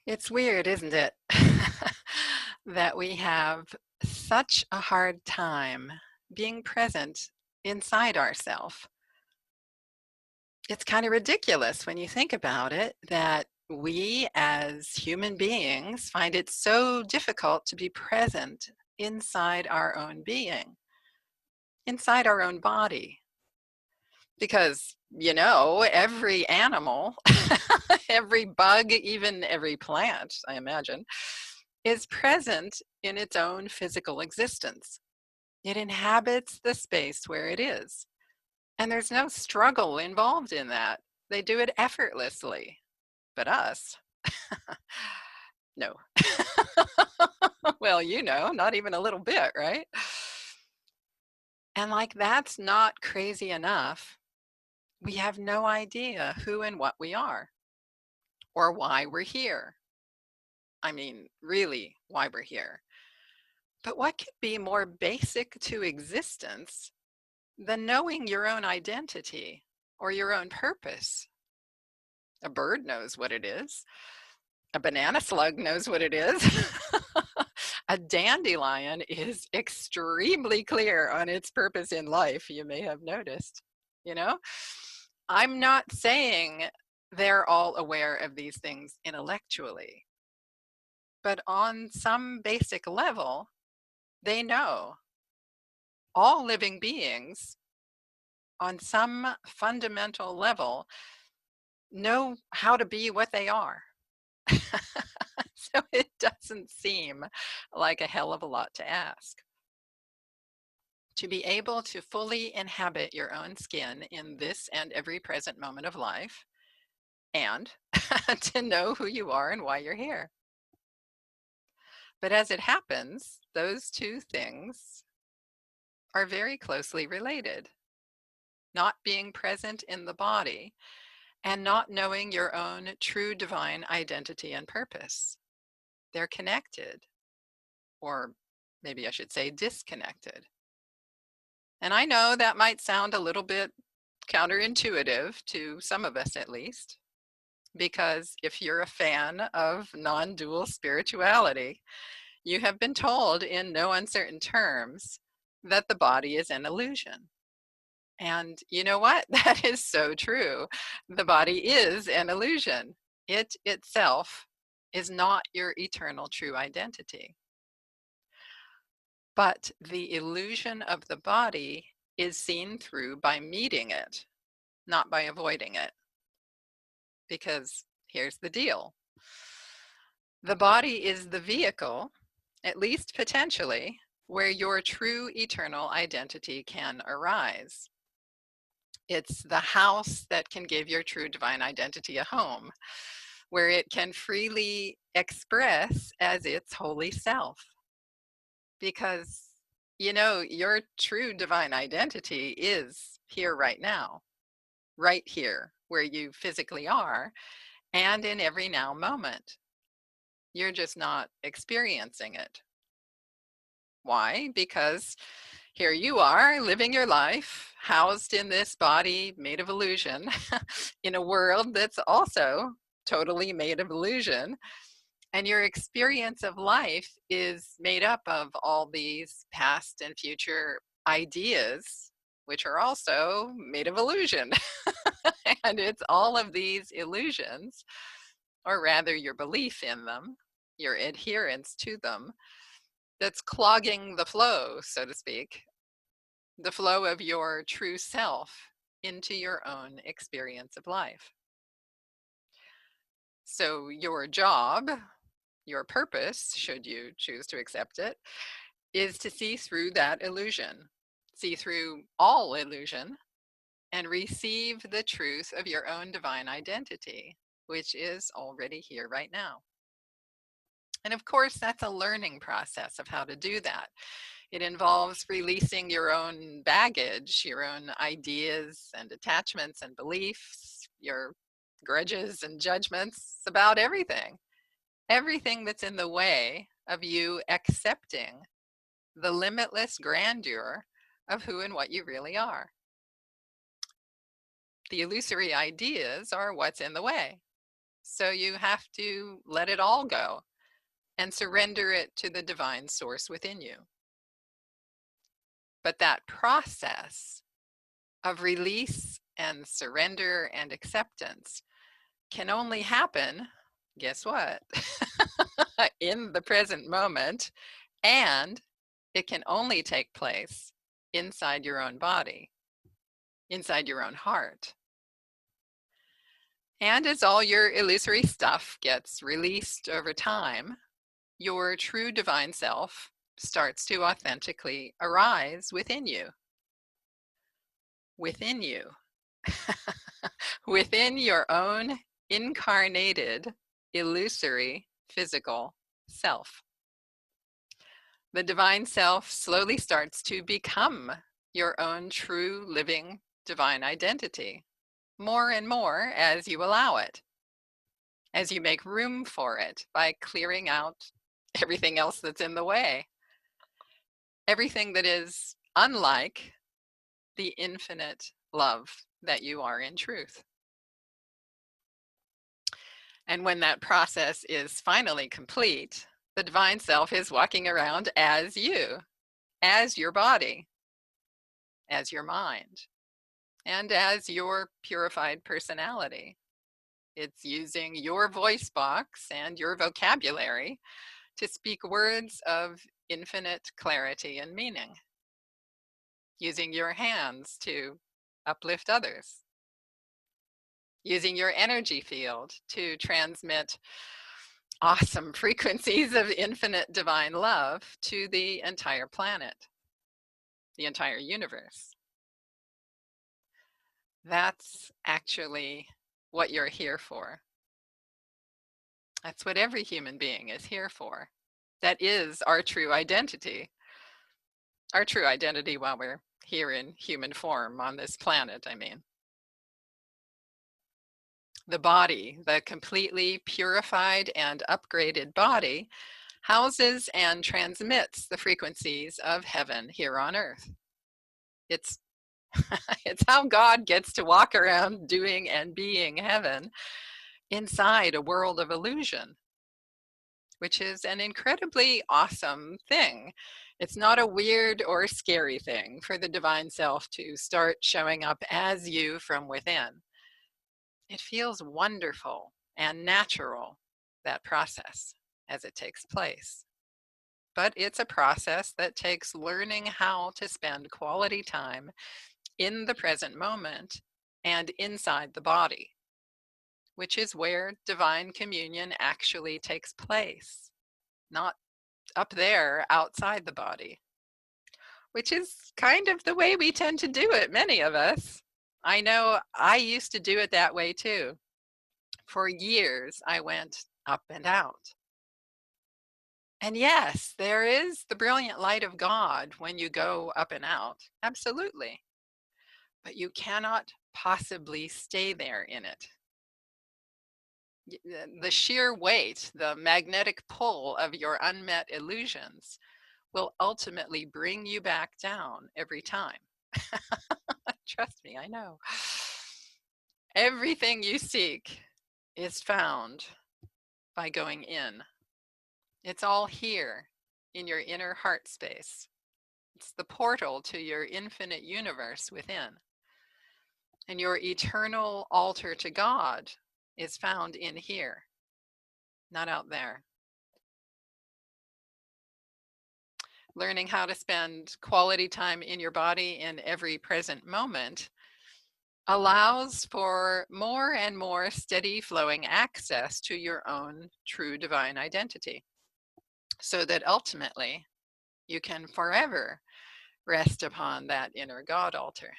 It's weird, isn't it? That we have such a hard time being present inside ourself. It's kind of ridiculous when you think about it that we as human beings find it so difficult to be present inside our own being, inside our own body. Because, every animal, every bug, even every plant, I imagine, is present in its own physical existence. It inhabits the space where it is. And there's no struggle involved in that. They do it effortlessly. But us, no. Well, not even a little bit, right? And like that's not crazy enough. We have no idea who and what we are or why we're here. I mean, really, why we're here. But what could be more basic to existence than knowing your own identity or your own purpose? A bird knows what it is. A banana slug knows what it is. A dandelion is extremely clear on its purpose in life, you may have noticed. You know, I'm not saying they're all aware of these things intellectually, but on some basic level, they know. All living beings, on some fundamental level, know how to be what they are. So it doesn't seem like a hell of a lot to ask. To be able to fully inhabit your own skin in this and every present moment of life, and to know who you are and why you're here. But as it happens, those two things are very closely related. Not being present in the body and not knowing your own true divine identity and purpose. They're connected, or maybe I should say disconnected. And I know that might sound a little bit counterintuitive to some of us at least, because if you're a fan of non dual spirituality, you have been told in no uncertain terms that the body is an illusion. And you know what? That is so true. The body is an illusion. It itself is not your eternal true identity. But the illusion of the body is seen through by meeting it, not by avoiding it. Because here's the deal: the body is the vehicle, at least potentially, where your true eternal identity can arise. It's the house that can give your true divine identity a home, where it can freely express as its holy self. Because, your true divine identity is here right now, right here where you physically are, and in every now moment. You're just not experiencing it. Why? Because here you are living your life, housed in this body made of illusion, in a world that's also totally made of illusion. And your experience of life is made up of all these past and future ideas, which are also made of illusion. And it's all of these illusions, or rather your belief in them, your adherence to them, that's clogging the flow, so to speak, the flow of your true self into your own experience of life. So, your job, your purpose, should you choose to accept it, is to see through that illusion, see through all illusion, and receive the truth of your own divine identity, which is already here right now. And of course, that's a learning process of how to do that. It involves releasing your own baggage, your own ideas and attachments and beliefs, your grudges and judgments about everything that's in the way of you accepting the limitless grandeur of who and what you really are. The illusory ideas are what's in the way. So you have to let it all go and surrender it to the divine source within you. But that process of release and surrender and acceptance can only happen, guess what? In the present moment, and it can only take place inside your own body, inside your own heart. And as all your illusory stuff gets released over time, your true divine self starts to authentically arise within you. Within you. Within your own incarnated, illusory, physical self. The divine self slowly starts to become your own true living divine identity, more and more as you allow it, as you make room for it by clearing out everything else that's in the way, everything that is unlike the infinite love that you are in truth. And when that process is finally complete, the divine self is walking around as you, as your body, as your mind, and as your purified personality. It's using your voice box and your vocabulary to speak words of infinite clarity and meaning, using your hands to uplift others, using your energy field to transmit awesome frequencies of infinite divine love to the entire planet, the entire universe. That's actually what you're here for. That's what every human being is here for. That is our true identity. Our true identity while we're here in human form on this planet, I mean. The body, the completely purified and upgraded body, houses and transmits the frequencies of heaven here on earth. It's it's how God gets to walk around doing and being heaven inside a world of illusion, which is an incredibly awesome thing. It's not a weird or scary thing for the divine self to start showing up as you from within. It feels wonderful and natural, that process, as it takes place. But it's a process that takes learning how to spend quality time in the present moment and inside the body, which is where divine communion actually takes place, not up there outside the body, which is kind of the way we tend to do it, many of us. I know I used to do it that way too. For years, I went up and out. And yes, there is the brilliant light of God when you go up and out. Absolutely. But you cannot possibly stay there in it. The sheer weight, the magnetic pull of your unmet illusions will ultimately bring you back down every time. Trust me, I know. Everything you seek is found by going in. It's all here in your inner heart space. It's the portal to your infinite universe within. And your eternal altar to God is found in here, not out there. Learning how to spend quality time in your body in every present moment allows for more and more steady flowing access to your own true divine identity, so that ultimately you can forever rest upon that inner God altar.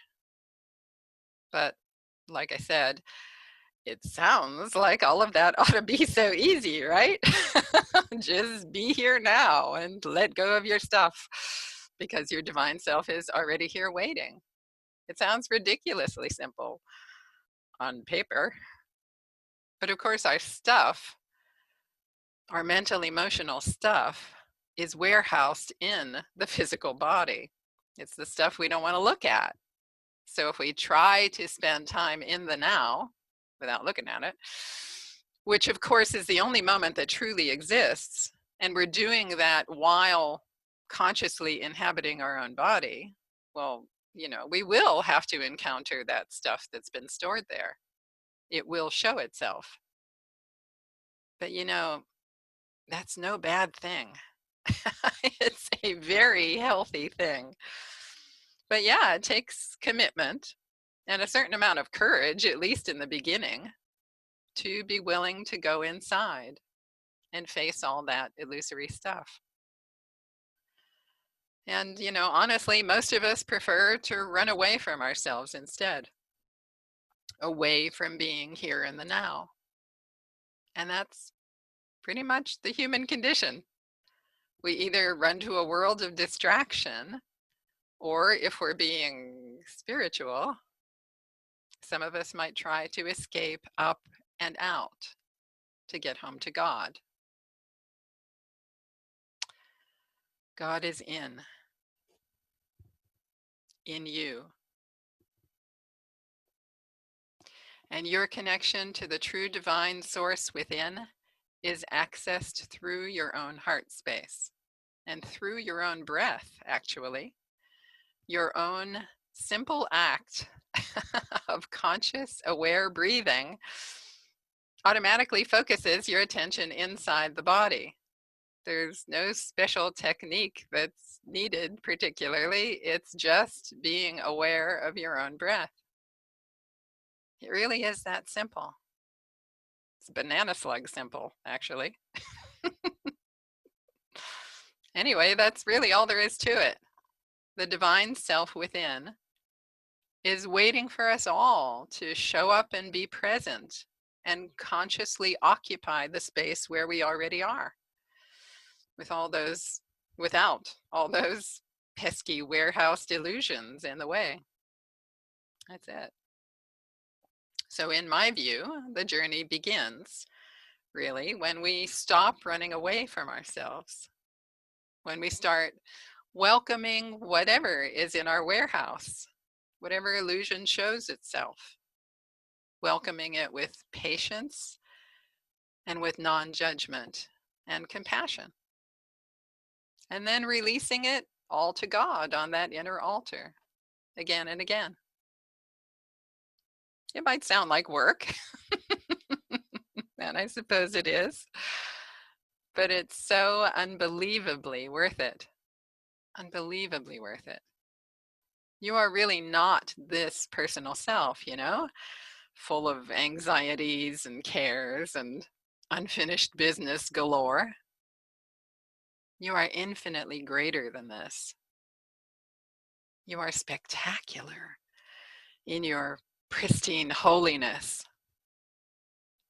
But like I said, it sounds like all of that ought to be so easy, right? Just be here now and let go of your stuff because your divine self is already here waiting. It sounds ridiculously simple on paper. But of course, our stuff, our mental, emotional stuff, is warehoused in the physical body. It's the stuff we don't want to look at. So if we try to spend time in the now without looking at it, which of course is the only moment that truly exists. And we're doing that while consciously inhabiting our own body. Well, we will have to encounter that stuff that's been stored there. It will show itself. But that's no bad thing. It's a very healthy thing. But yeah, it takes commitment and a certain amount of courage, at least in the beginning, to be willing to go inside and face all that illusory stuff. And, honestly, most of us prefer to run away from ourselves instead, away from being here in the now. And that's pretty much the human condition. We either run to a world of distraction, or if we're being spiritual, some of us might try to escape up and out to get home to God. God is in you. And your connection to the true divine source within is accessed through your own heart space and through your own breath, actually. Your own simple act of conscious, aware breathing automatically focuses your attention inside the body. There's no special technique that's needed particularly. It's just being aware of your own breath. It really is that simple. It's banana slug simple, actually. Anyway, that's really all there is to it. The divine self within is waiting for us all to show up and be present and consciously occupy the space where we already are, without all those pesky warehouse delusions in the way. That's it. So in my view, the journey begins really when we stop running away from ourselves, when we start welcoming whatever is in our warehouse, whatever illusion shows itself, welcoming it with patience and with non-judgment and compassion, and then releasing it all to God on that inner altar again and again. It might sound like work, and I suppose it is, but it's so unbelievably worth it. Unbelievably worth it. You are really not this personal self, full of anxieties and cares and unfinished business galore. You are infinitely greater than this. You are spectacular in your pristine holiness.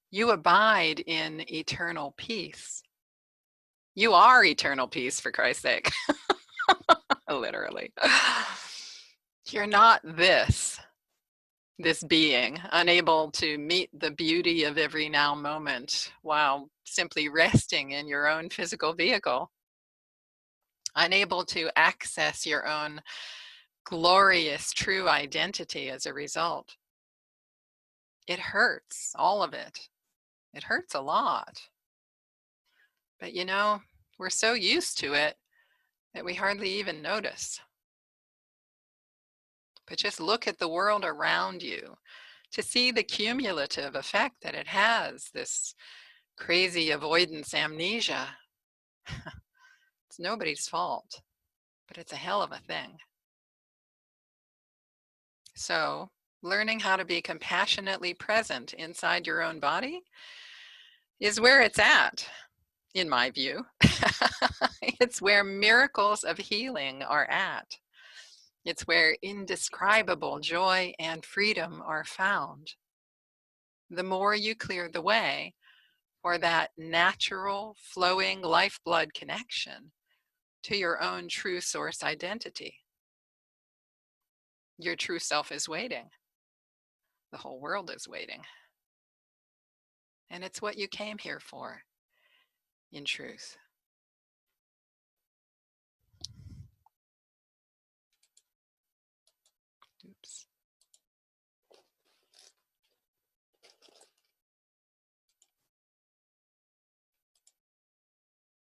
You abide in eternal peace. You are eternal peace, for Christ's sake. Literally. You're not this being, unable to meet the beauty of every now moment while simply resting in your own physical vehicle, unable to access your own glorious true identity as a result. It hurts, all of it. It hurts a lot. But we're so used to it that we hardly even notice. But just look at the world around you to see the cumulative effect that it has, this crazy avoidance amnesia. It's nobody's fault, but it's a hell of a thing. So, learning how to be compassionately present inside your own body is where it's at, in my view. It's where miracles of healing are at. It's where indescribable joy and freedom are found. The more you clear the way for that natural, flowing lifeblood connection to your own true source identity. Your true self is waiting. The whole world is waiting. And it's what you came here for, in truth. Oops.